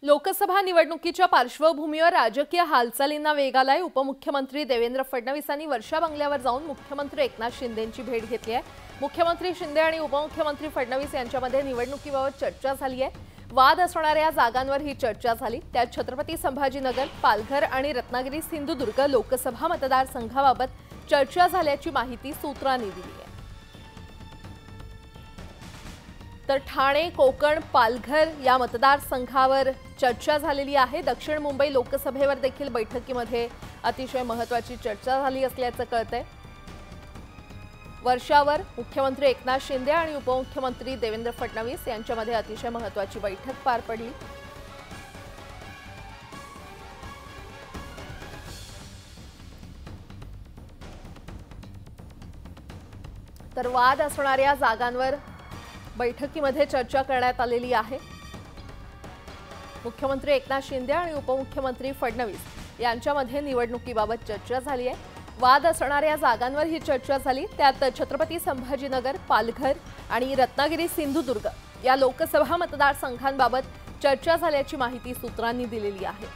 लोकसभा निवडणुकीच्या पार्श्वभूमीवर राजकीय हालचालींना वेग आलाय। उपमुख्यमंत्री देवेंद्र फडणवीसांनी वर्षा बंगल्यावर जाऊन मुख्यमंत्री एकनाथ शिंदेंची भेट घेतली आहे। मुख्यमंत्री शिंदे आणि उपमुख्यमंत्री फडणवीस यांच्यामध्ये निवडणुकीबाबत चर्चा झाली आहे। वाद असणाऱ्या जागांवर ही चर्चा झाली। त्यात छत्रपती संभाजीनगर, पालघर आणि रत्नागिरी सिंधुदुर्ग लोकसभा मतदारसंघाबाबत चर्चा झाल्याची माहिती सूत्रांनी दिली आहे। तर ठाणे, कोकण, पालघर या मतदारसंघावर चर्चा झालेली आहे। दक्षिण मुंबई लोकसभेवर देखील बैठकीमध्ये अतिशय महत्त्वाची चर्चा झाली असल्याचं कळतंय। वर्षावर मुख्यमंत्री एकनाथ शिंदे आणि उपमुख्यमंत्री देवेंद्र फडणवीस यांच्यामध्ये अतिशय महत्त्वाची बैठक पार पडली। तर वाद असणाऱ्या जागांवर बैठकीमध्ये चर्चा करण्यात आलेली आहे। मुख्यमंत्री एकनाथ शिंदे आणि उपमुख्यमंत्री फडणवीस यांच्यामध्ये निवडणुकीबाबत चर्चा झाली आहे। वाद असणाऱ्या जागांवर ही चर्चा झाली। त्यात छत्रपती संभाजीनगर, पालघर आणि रत्नागिरी सिंधुदुर्ग या लोकसभा मतदारसंघांबाबत चर्चा झाल्याची माहिती सूत्रांनी दिलेली आहे।